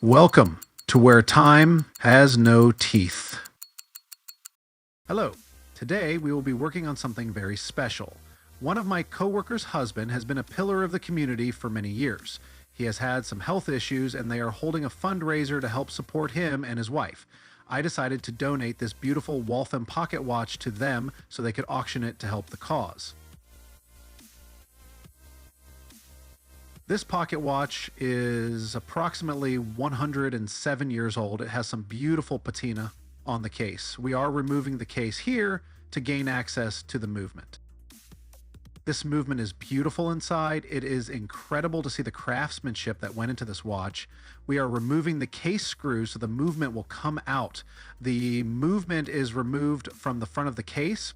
Welcome to where time has no teeth. Hello. Today we will be working on something very special. One of my coworkers' husband has been a pillar of the community for many years. He has had some health issues and they are holding a fundraiser to help support him and his wife. I decided to donate this beautiful Waltham Pocket Watch to them so they could auction it to help the cause. This pocket watch is approximately 107 years old. It has some beautiful patina on the case. We are removing the case here to gain access to the movement. This movement is beautiful inside. It is incredible to see the craftsmanship that went into this watch. We are removing the case screws so the movement will come out. The movement is removed from the front of the case.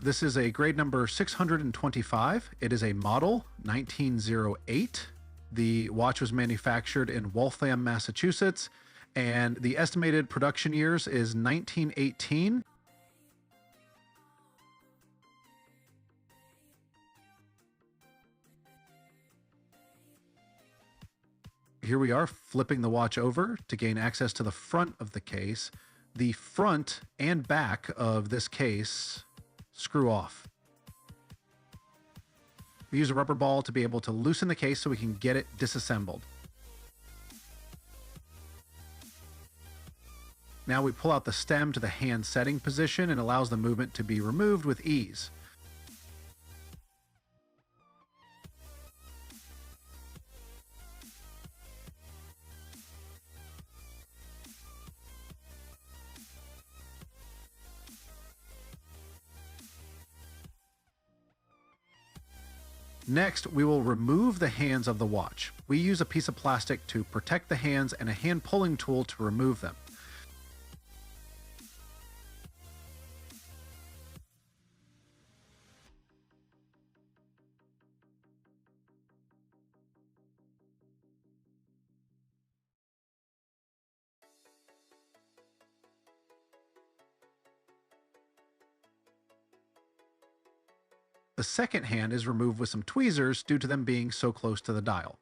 This is a grade number 625. It is a model 1908. The watch was manufactured in Waltham, Massachusetts, and the estimated production years is 1918. Here we are flipping the watch over to gain access to the front of the case. The front and back of this case screw off. We use a rubber ball to be able to loosen the case so we can get it disassembled. Now we pull out the stem to the hand setting position and allows the movement to be removed with ease. Next, we will remove the hands of the watch. We use a piece of plastic to protect the hands and a hand pulling tool to remove them. The second hand is removed with some tweezers due to them being so close to the dial.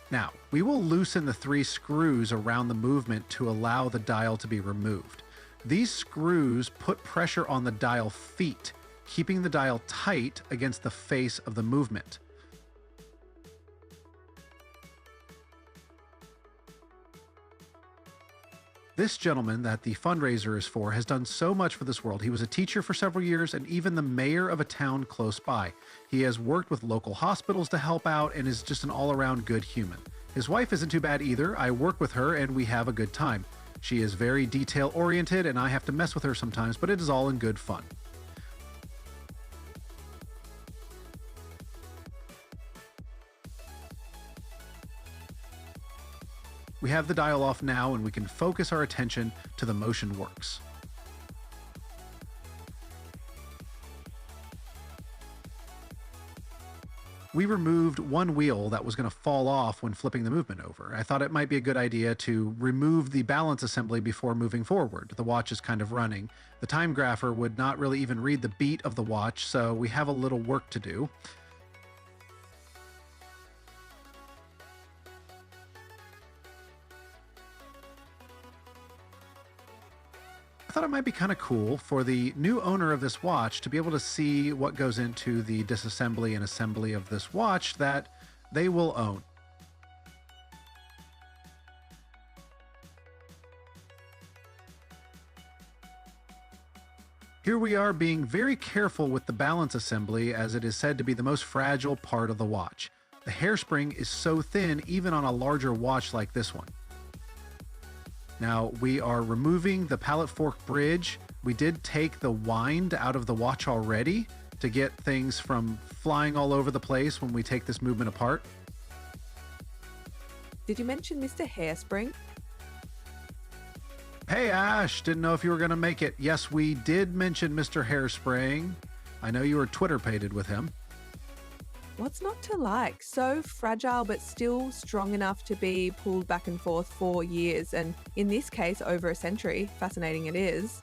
Now, we will loosen the 3 screws around the movement to allow the dial to be removed. These screws put pressure on the dial feet, keeping the dial tight against the face of the movement. This gentleman that the fundraiser is for has done so much for this world. He was a teacher for several years and even the mayor of a town close by. He has worked with local hospitals to help out and is just an all-around good human. His wife isn't too bad either. I work with her and we have a good time. She is very detail-oriented and I have to mess with her sometimes, but it is all in good fun. We have the dial off now and we can focus our attention to the motion works. We removed one wheel that was going to fall off when flipping the movement over. I thought it might be a good idea to remove the balance assembly before moving forward. The watch is kind of running. The time grapher would not really even read the beat of the watch, so we have a little work to do. I thought it might be kind of cool for the new owner of this watch to be able to see what goes into the disassembly and assembly of this watch that they will own. Here we are being very careful with the balance assembly as it is said to be the most fragile part of the watch. The hairspring is so thin even on a larger watch like this one. Now we are removing the pallet fork bridge. We did take the wind out of the watch already to get things from flying all over the place when we take this movement apart. Did you mention Mr. Hairspring? Hey Ash, didn't know if you were going to make it. Yes, we did mention Mr. Hairspring. I know you were Twitter-pated with him. What's not to like? So fragile, but still strong enough to be pulled back and forth for years, and in this case, over a century. Fascinating it is.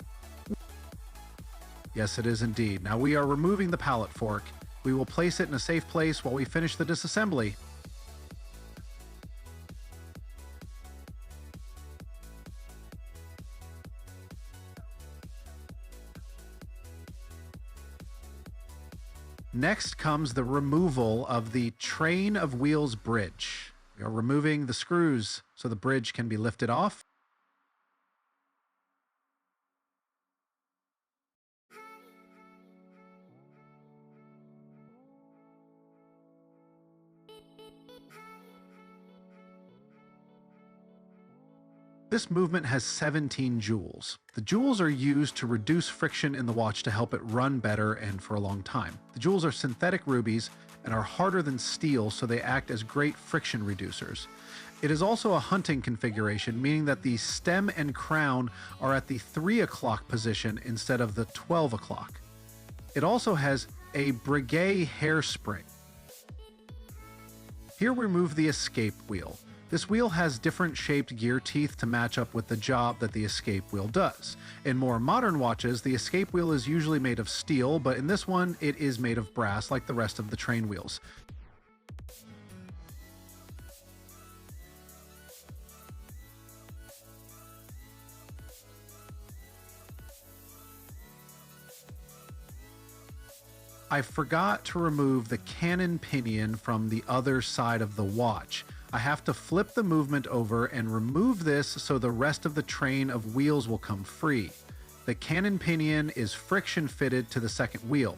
Yes, it is indeed. Now we are removing the pallet fork. We will place it in a safe place while we finish the disassembly. Next comes the removal of the train of wheels bridge. We are removing the screws so the bridge can be lifted off. This movement has 17 jewels. The jewels are used to reduce friction in the watch to help it run better and for a long time. The jewels are synthetic rubies and are harder than steel, so they act as great friction reducers. It is also a hunting configuration, meaning that the stem and crown are at the 3 o'clock position instead of the 12 o'clock. It also has a Breguet hairspring. Here we remove the escape wheel. This wheel has different shaped gear teeth to match up with the job that the escape wheel does. In more modern watches, the escape wheel is usually made of steel, but in this one, it is made of brass like the rest of the train wheels. I forgot to remove the cannon pinion from the other side of the watch. I have to flip the movement over and remove this so the rest of the train of wheels will come free. The cannon pinion is friction fitted to the second wheel.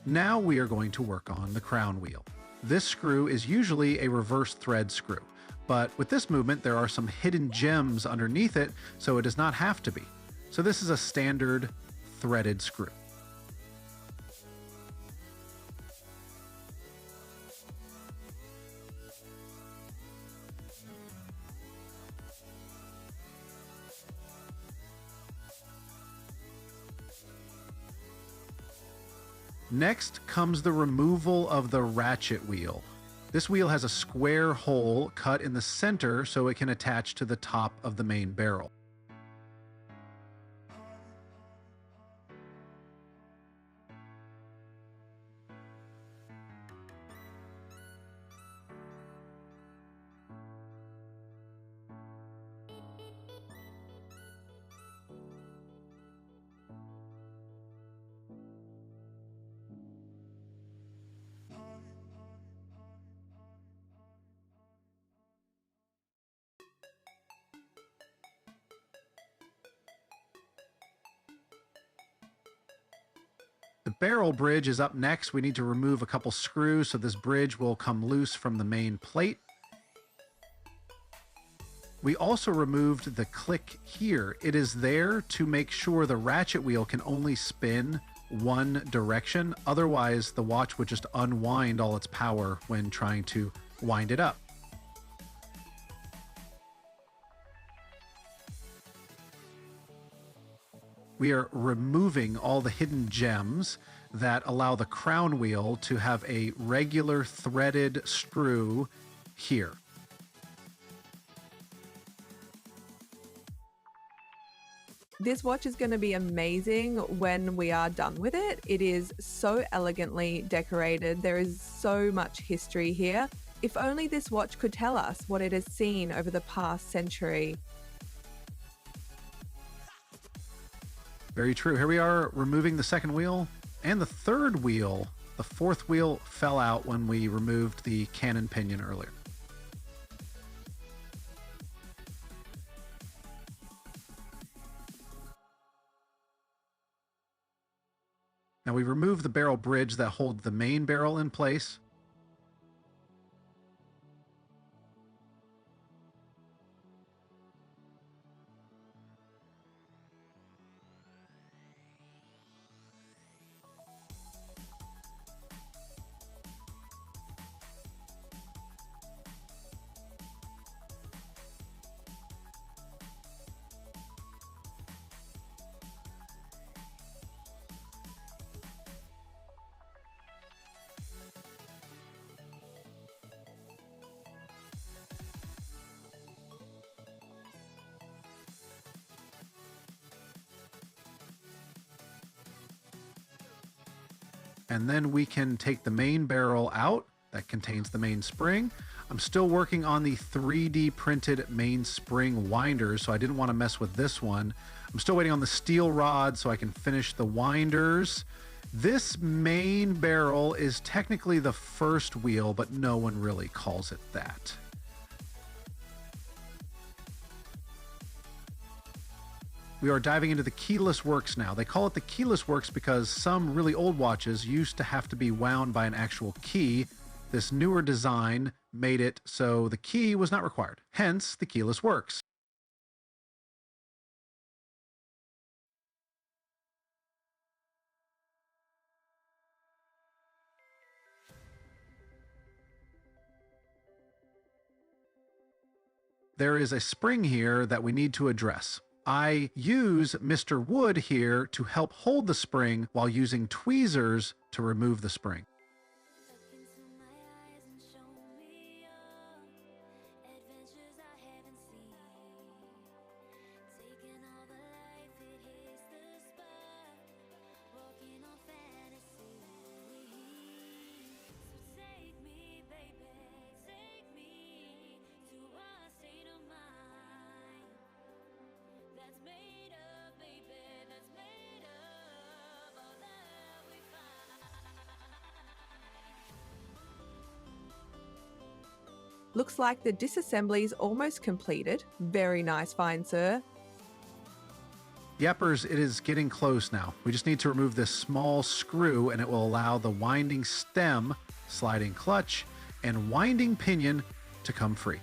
Now we are going to work on the crown wheel. This screw is usually a reverse thread screw, but with this movement there are some hidden gems underneath it, so it does not have to be. So this is a standard threaded screw. Next comes the removal of the ratchet wheel. This wheel has a square hole cut in the center so it can attach to the top of the main barrel. The barrel bridge is up next. We need to remove a couple screws so this bridge will come loose from the main plate. We also removed the click here. It is there to make sure the ratchet wheel can only spin one direction. Otherwise, the watch would just unwind all its power when trying to wind it up. We are removing all the hidden gems that allow the crown wheel to have a regular threaded screw here. This watch is going to be amazing when we are done with it. It is so elegantly decorated. There is so much history here. If only this watch could tell us what it has seen over the past century. Very true. Here we are removing the second wheel. And the third wheel, the fourth wheel, fell out when we removed the cannon pinion earlier. Now we removed the barrel bridge that holds the main barrel in place. And then we can take the main barrel out that contains the main spring. I'm still working on the 3D printed main spring winders, so I didn't want to mess with this one. I'm still waiting on the steel rod so I can finish the winders. This main barrel is technically the first wheel, but no one really calls it that. We are diving into the keyless works now. They call it the keyless works because some really old watches used to have to be wound by an actual key. This newer design made it so the key was not required, hence the keyless works. There is a spring here that we need to address. I use Mr. Wood here to help hold the spring while using tweezers to remove the spring. Looks like the disassembly is almost completed. Very nice find, sir. Yeppers, it is getting close now. We just need to remove this small screw and it will allow the winding stem, sliding clutch, and winding pinion to come free.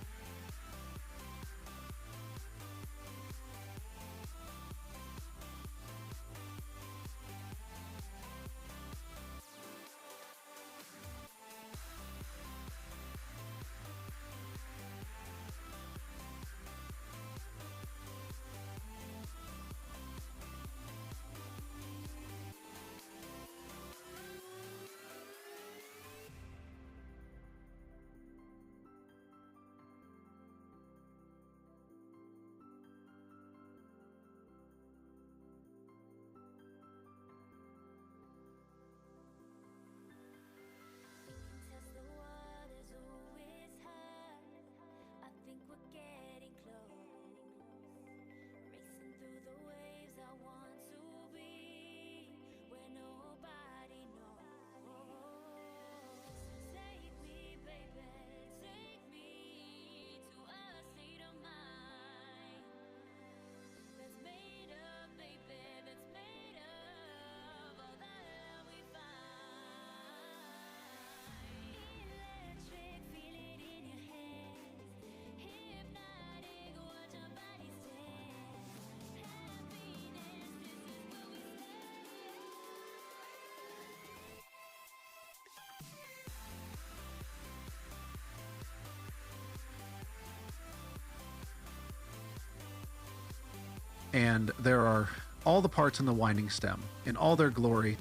And there are all the parts in the winding stem in all their glory.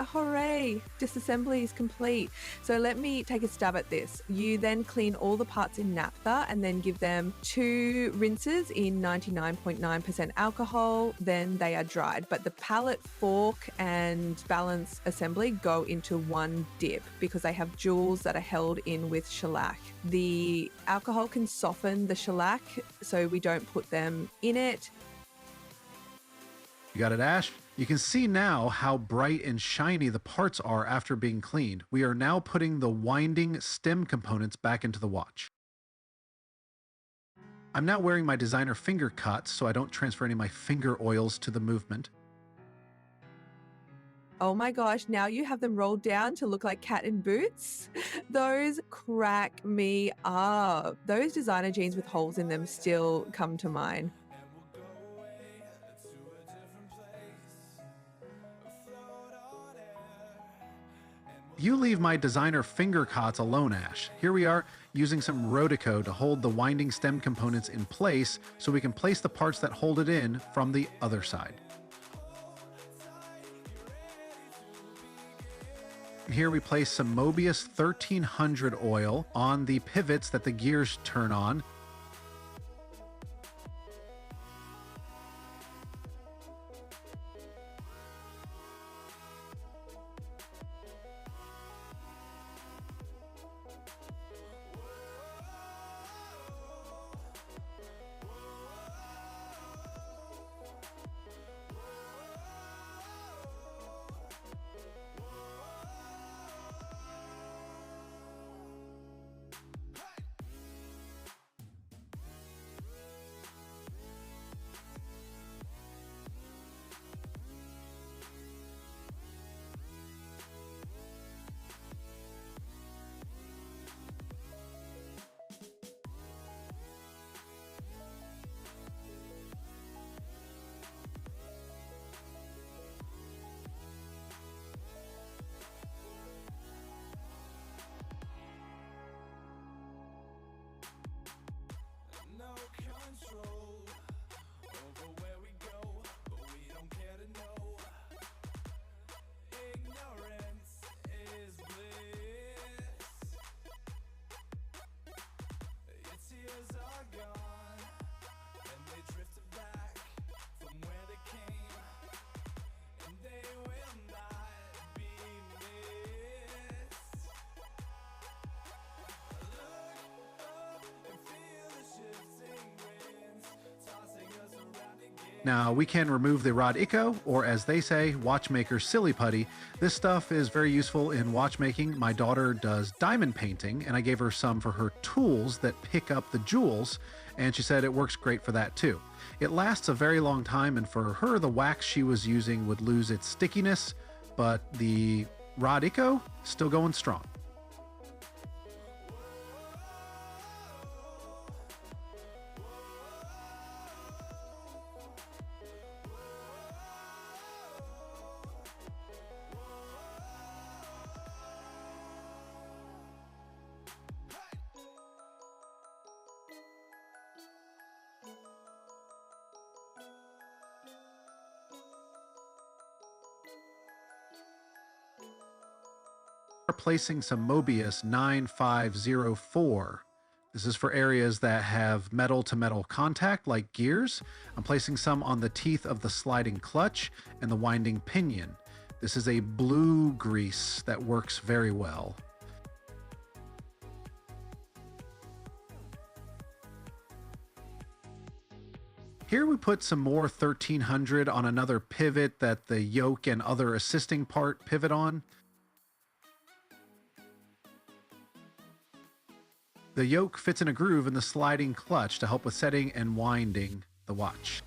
Hooray! Disassembly is complete. So let me take a stab at this. You then clean all the parts in naphtha and then give them 2 rinses in 99.9% alcohol. Then they are dried. But the pallet, fork, and balance assembly go into one dip because they have jewels that are held in with shellac. The alcohol can soften the shellac, so we don't put them in it. You got it, Ash? You can see now how bright and shiny the parts are after being cleaned. We are now putting the winding stem components back into the watch. I'm now wearing my designer finger cuts so I don't transfer any of my finger oils to the movement. Oh my gosh, now you have them rolled down to look like cat in boots. Those crack me up. Those designer jeans with holes in them still come to mind. You leave my designer finger cots alone, Ash. Here we are using some Rodico to hold the winding stem components in place so we can place the parts that hold it in from the other side. Here we place some Mobius 1300 oil on the pivots that the gears turn on. Now, we can remove the rod Ico, or as they say, watchmaker silly putty. This stuff is very useful in watchmaking. My daughter does diamond painting, and I gave her some for her tools that pick up the jewels, and she said it works great for that too. It lasts a very long time, and for her, the wax she was using would lose its stickiness, but the rod Ico, still going strong. Placing some Mobius 9504. This is for areas that have metal to metal contact like gears. I'm placing some on the teeth of the sliding clutch and the winding pinion. This is a blue grease that works very well. Here we put some more 1300 on another pivot that the yoke and other assisting part pivot on. The yoke fits in a groove in the sliding clutch to help with setting and winding the watch.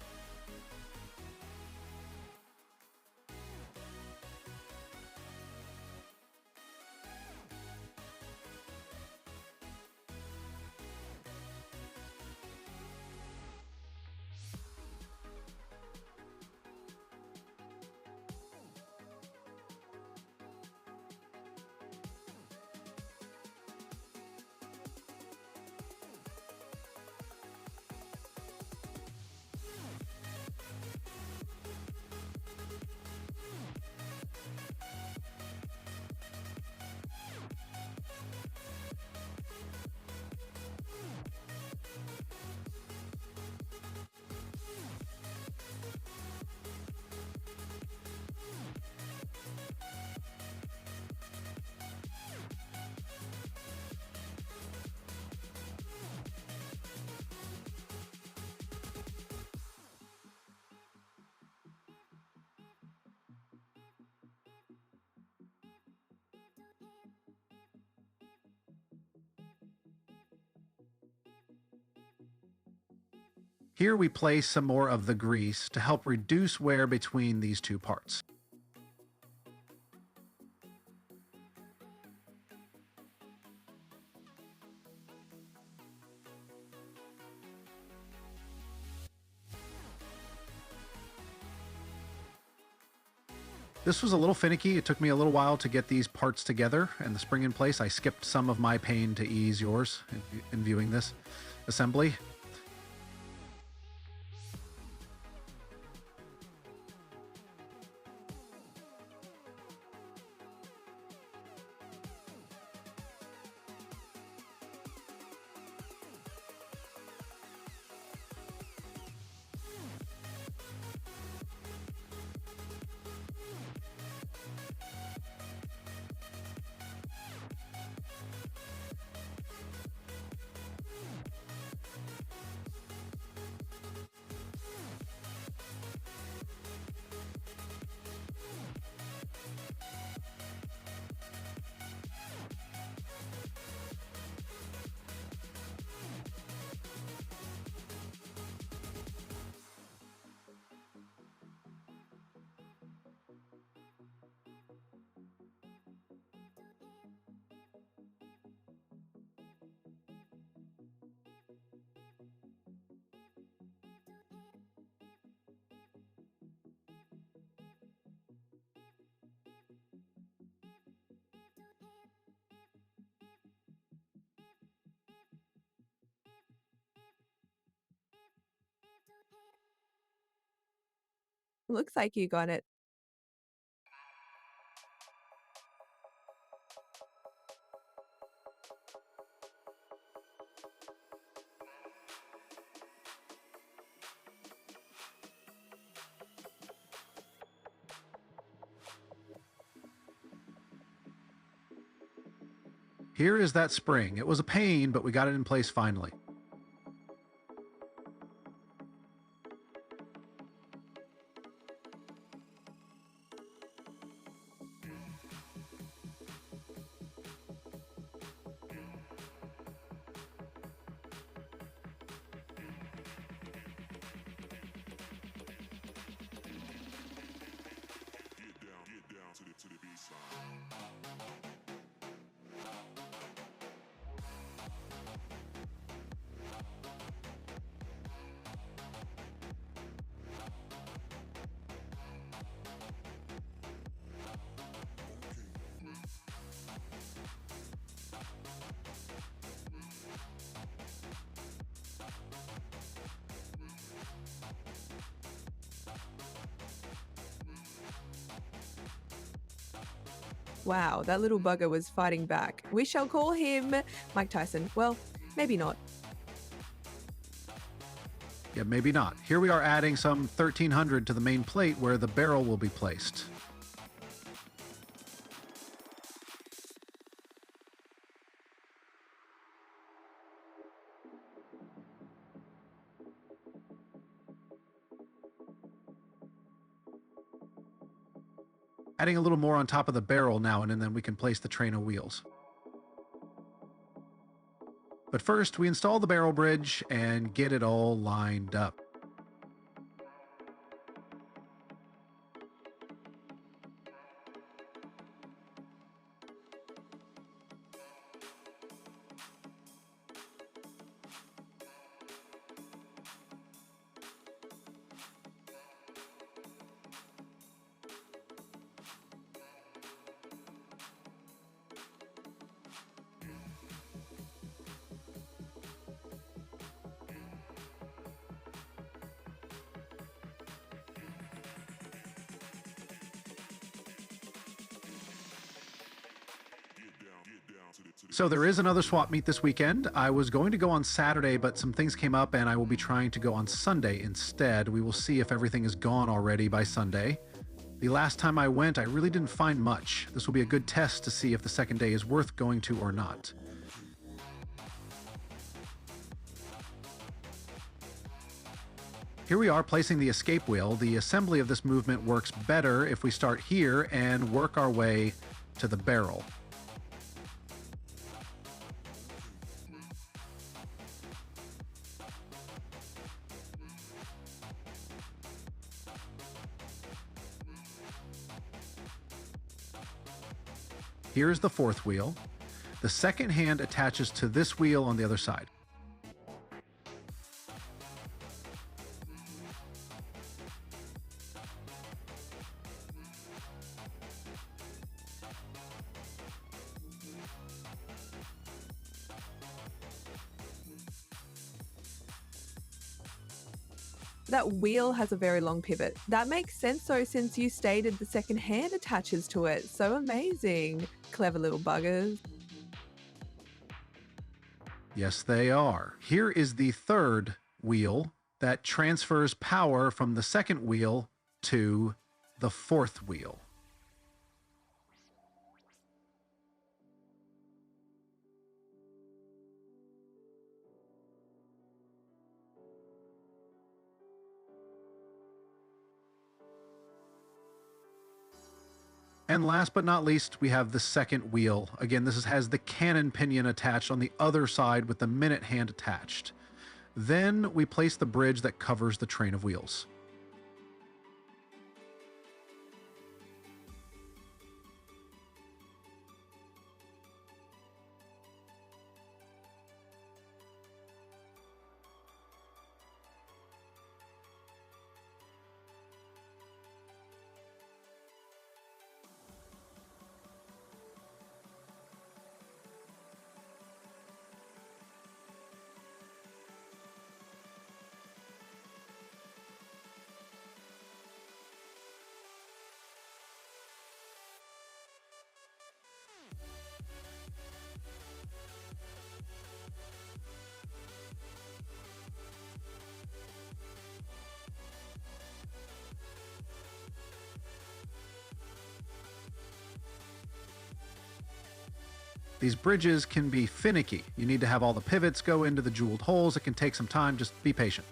Here we place some more of the grease to help reduce wear between these two parts. This was a little finicky. It took me a little while to get these parts together and the spring in place. I skipped some of my pain to ease yours in viewing this assembly. Looks like you got it. Here is that spring. It was a pain, but we got it in place finally. To the B-side. Wow, that little bugger was fighting back. We shall call him Mike Tyson. Well, maybe not. Yeah, maybe not. Here we are adding some 1300 to the main plate where the barrel will be placed. Adding a little more on top of the barrel now, and then we can place the train of wheels. But first, we install the barrel bridge and get it all lined up. So there is another swap meet this weekend. I was going to go on Saturday, but some things came up and I will be trying to go on Sunday instead. We will see if everything is gone already by Sunday. The last time I went, I really didn't find much. This will be a good test to see if the second day is worth going to or not. Here we are placing the escape wheel. The assembly of this movement works better if we start here and work our way to the barrel. Here's the fourth wheel. The second hand attaches to this wheel on the other side. That wheel has a very long pivot. That makes sense though, since you stated the second hand attaches to it. So amazing. Clever little buggers. Yes, they are. Here is the third wheel that transfers power from the second wheel to the fourth wheel. And last but not least, we have the second wheel. Again, this has the cannon pinion attached on the other side with the minute hand attached. Then we place the bridge that covers the train of wheels. These bridges can be finicky. You need to have all the pivots go into the jeweled holes. It can take some time. Just be patient.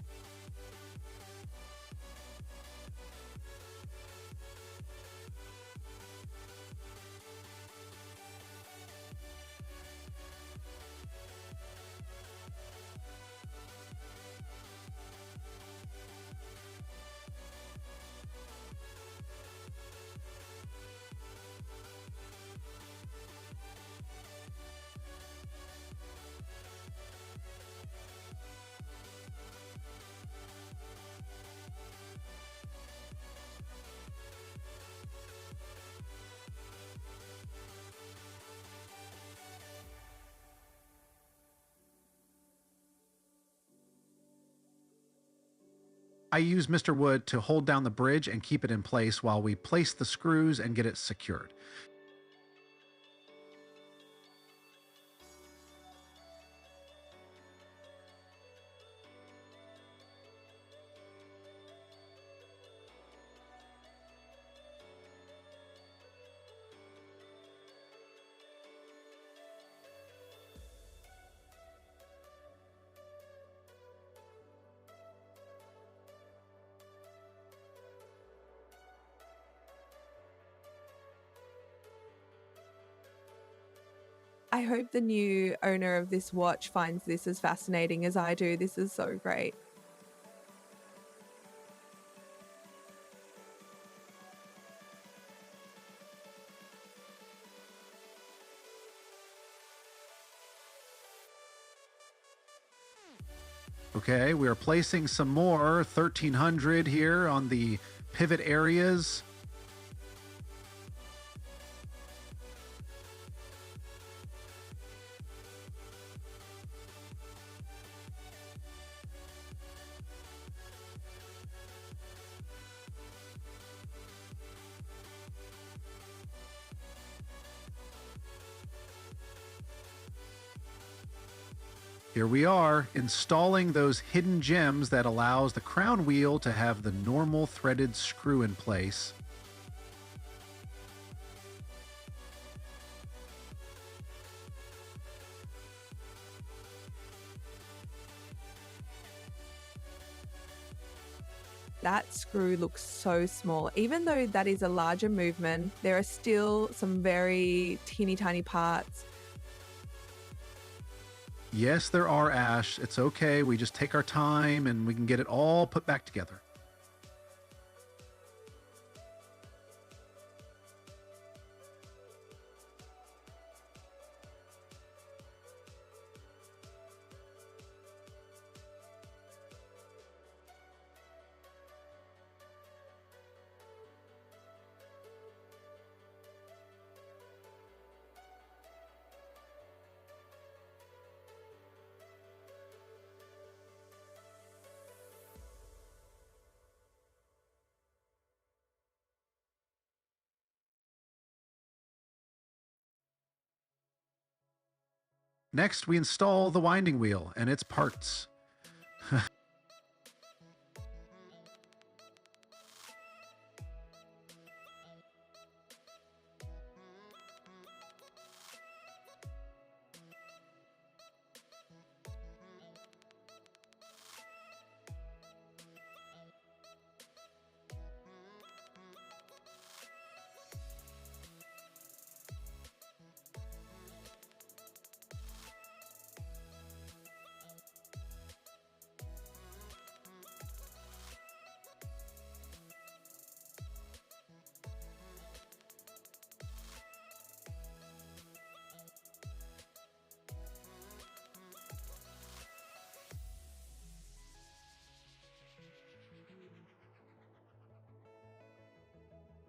I use Mr. Wood to hold down the bridge and keep it in place while we place the screws and get it secured. I hope the new owner of this watch finds this as fascinating as I do. This is so great. Okay, we are placing some more 1300 here on the pivot areas. Here we are, installing those hidden gems that allows the crown wheel to have the normal threaded screw in place. That screw looks so small. Even though that is a larger movement, there are still some very teeny tiny parts. Yes, there are, Ash. It's okay. We just take our time and we can get it all put back together. Next, we install the winding wheel and its parts.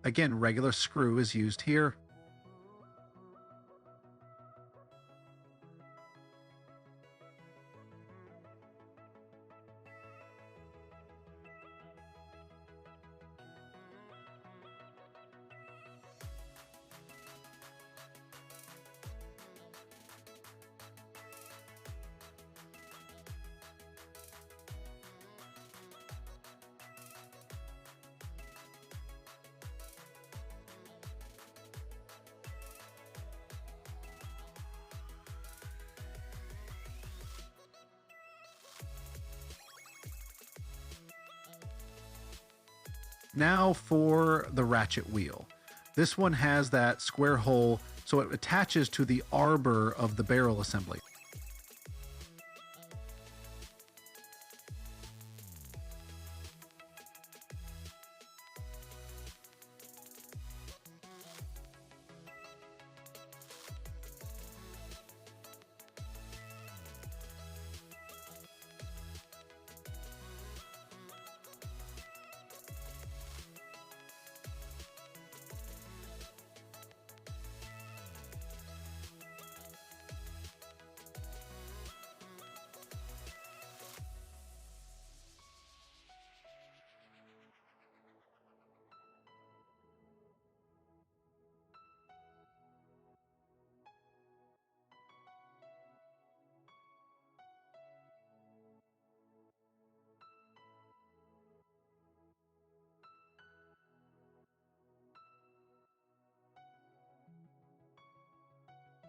Again, regular screw is used here. Now for the ratchet wheel. This one has that square hole, so it attaches to the arbor of the barrel assembly.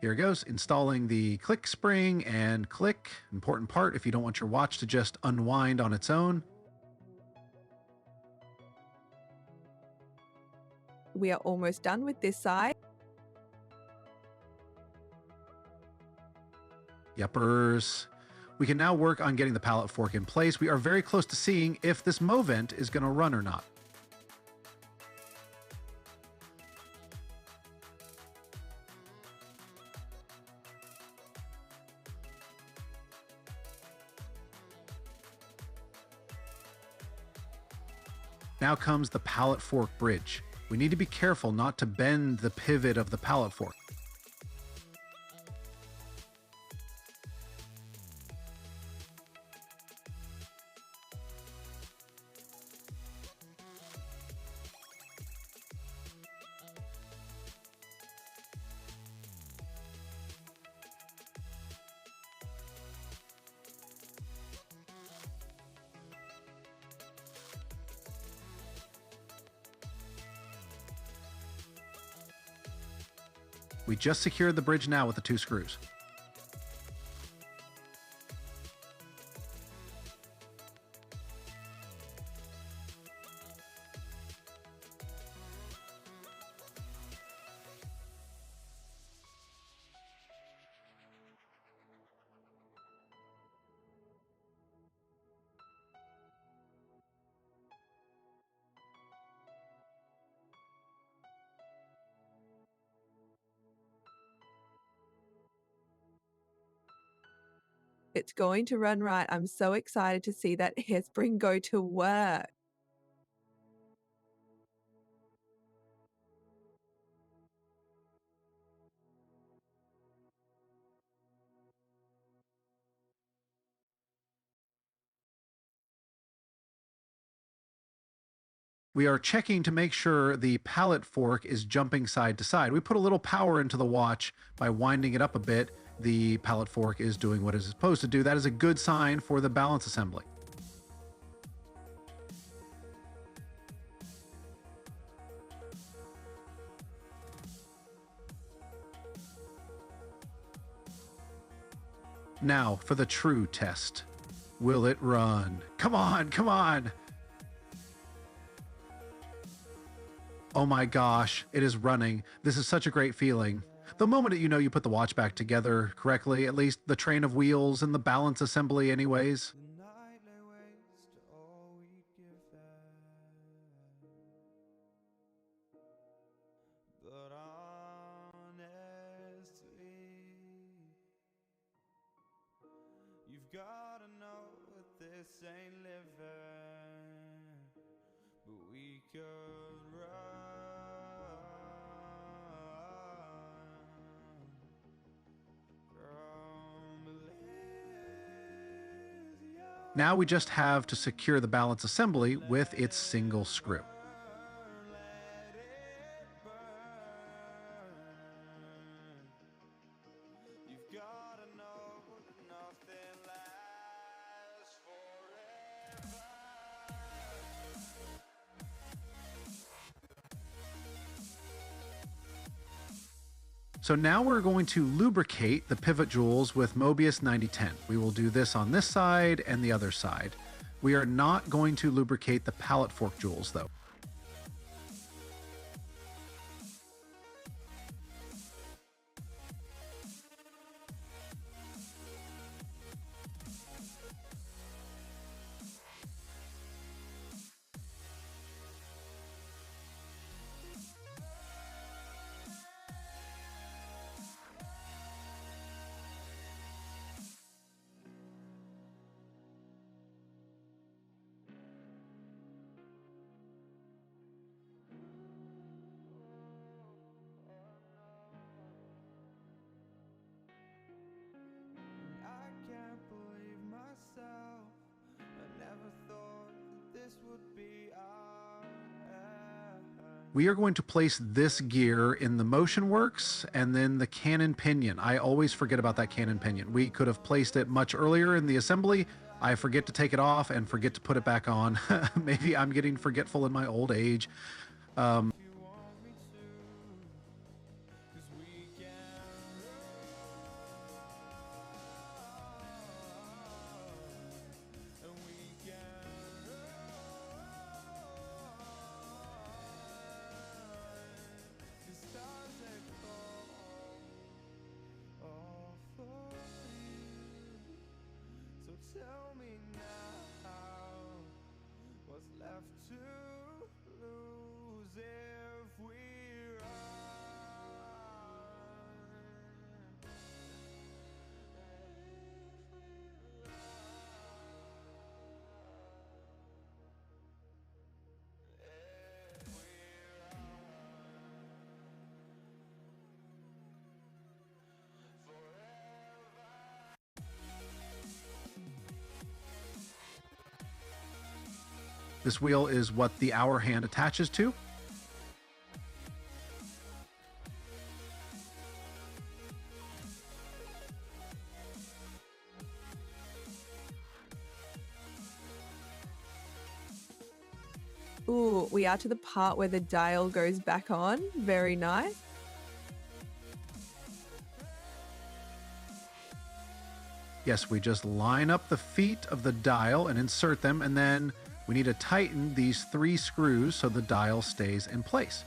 Here it goes, installing the click spring and click. Important part if you don't want your watch to just unwind on its own. We are almost done with this side. Yuppers. We can now work on getting the pallet fork in place. We are very close to seeing if this Movent is going to run or not. Now comes the pallet fork bridge. We need to be careful not to bend the pivot of the pallet fork. We just secured the bridge now with the 2 screws. It's going to run right. I'm so excited to see that hairspring go to work. We are checking to make sure the pallet fork is jumping side to side. We put a little power into the watch by winding it up a bit, the pallet fork is doing what it's supposed to do. That is a good sign for the balance assembly. Now for the true test. Will it run? Come on, come on. Oh my gosh, it is running. This is such a great feeling. The moment that you know you put the watch back together correctly, at least the train of wheels and the balance assembly anyways. The night lay waste to all we'd given, but honestly, you've gotta know that this ain't living, but we could run from Elysium. Now we just have to secure the balance assembly with its single screw. Let it burn. You've gotta know that nothing lasts forever. So now we're going to lubricate the pivot jewels with Mobius 9010. We will do this on this side and the other side. We are not going to lubricate the pallet fork jewels though. I can't believe myself. I never thought that this would be our end. We are going to place this gear in the motion works and then the cannon pinion. I always forget about that cannon pinion. We could have placed it much earlier in the assembly. I forget to take it off and forget to put it back on. Maybe I'm getting forgetful in my old age. If you want me to, 'cause we can run, and we can run. The stars they fall all for you. So tell me now, what's left to lose if we run? This wheel is what the hour hand attaches to. Ooh, we are to the part where the dial goes back on. Very nice. Yes, we just line up the feet of the dial and insert them, and then we need to tighten these 3 screws so the dial stays in place.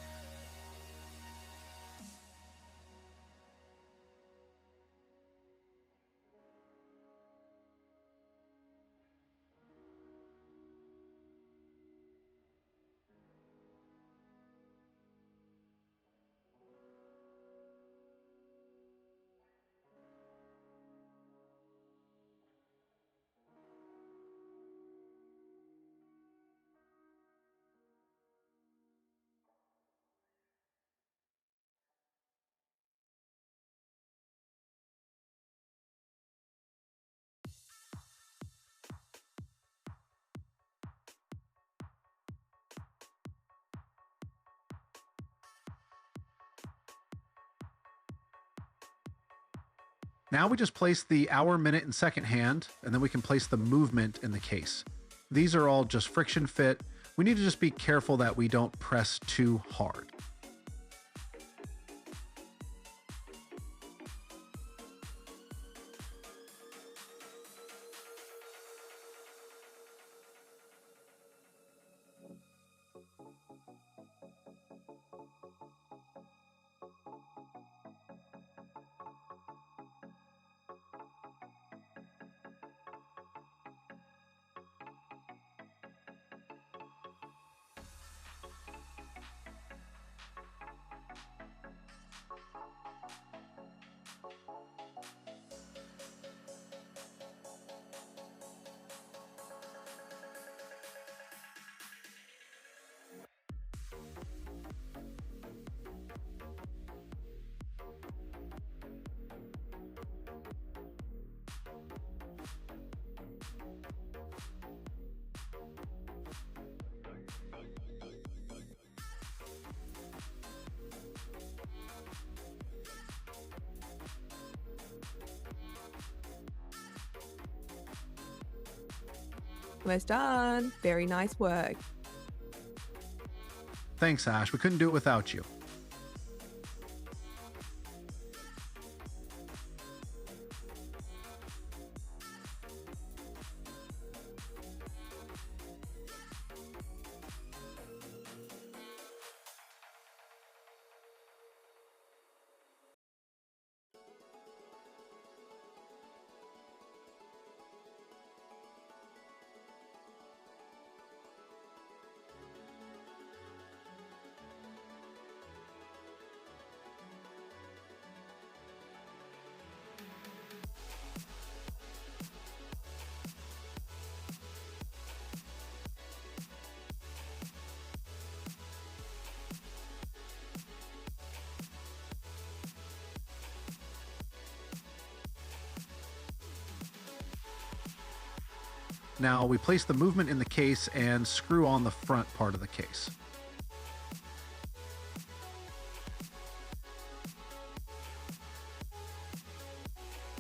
Now we just place the hour, minute, and second hand, and then we can place the movement in the case. These are all just friction fit. We need to just be careful that we don't press too hard. Almost done. Very nice work. Thanks, Ash. We couldn't do it without you. Now we place the movement in the case and screw on the front part of the case.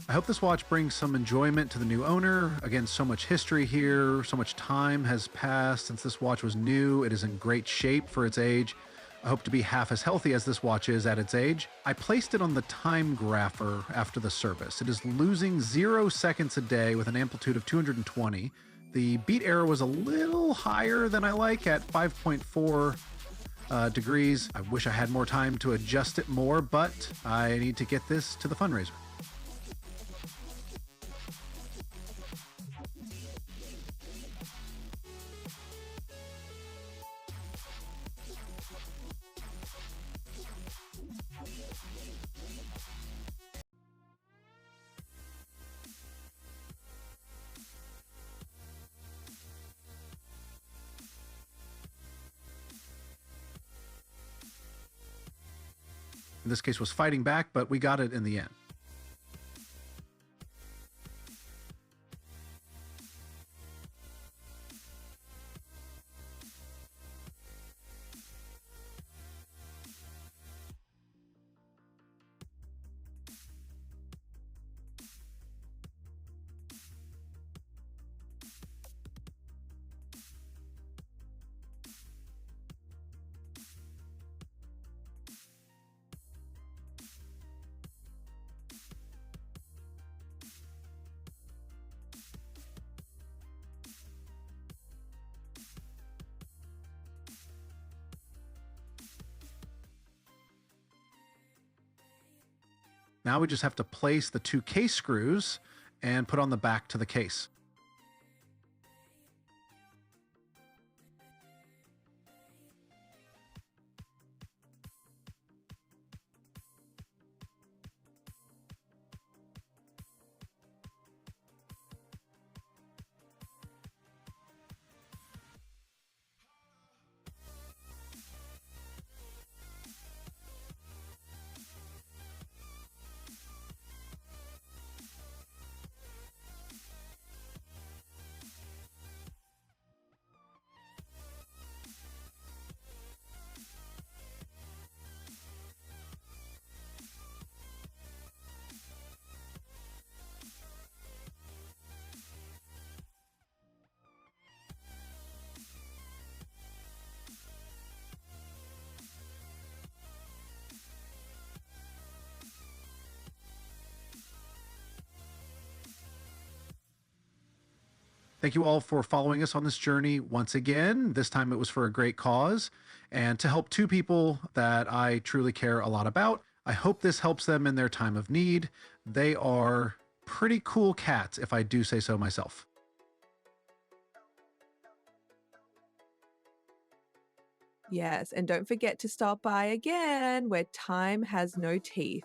I hope this watch brings some enjoyment to the new owner. Again, so much history here, so much time has passed since this watch was new. It is in great shape for its age. I hope to be half as healthy as this watch is at its age. I placed it on the time grapher after the service. It is losing 0 seconds a day with an amplitude of 220. The beat error was a little higher than I like at 5.4 degrees. I wish I had more time to adjust it more, but I need to get this to the fundraiser. In this case was fighting back, but we got it in the end. Now we just have to place the 2 case screws and put on the back to the case. Thank you all for following us on this journey once again. This time it was for a great cause and to help two people that I truly care a lot about. I hope this helps them in their time of need. They are pretty cool cats, if I do say so myself. Yes, and don't forget to stop by again where time has no teeth.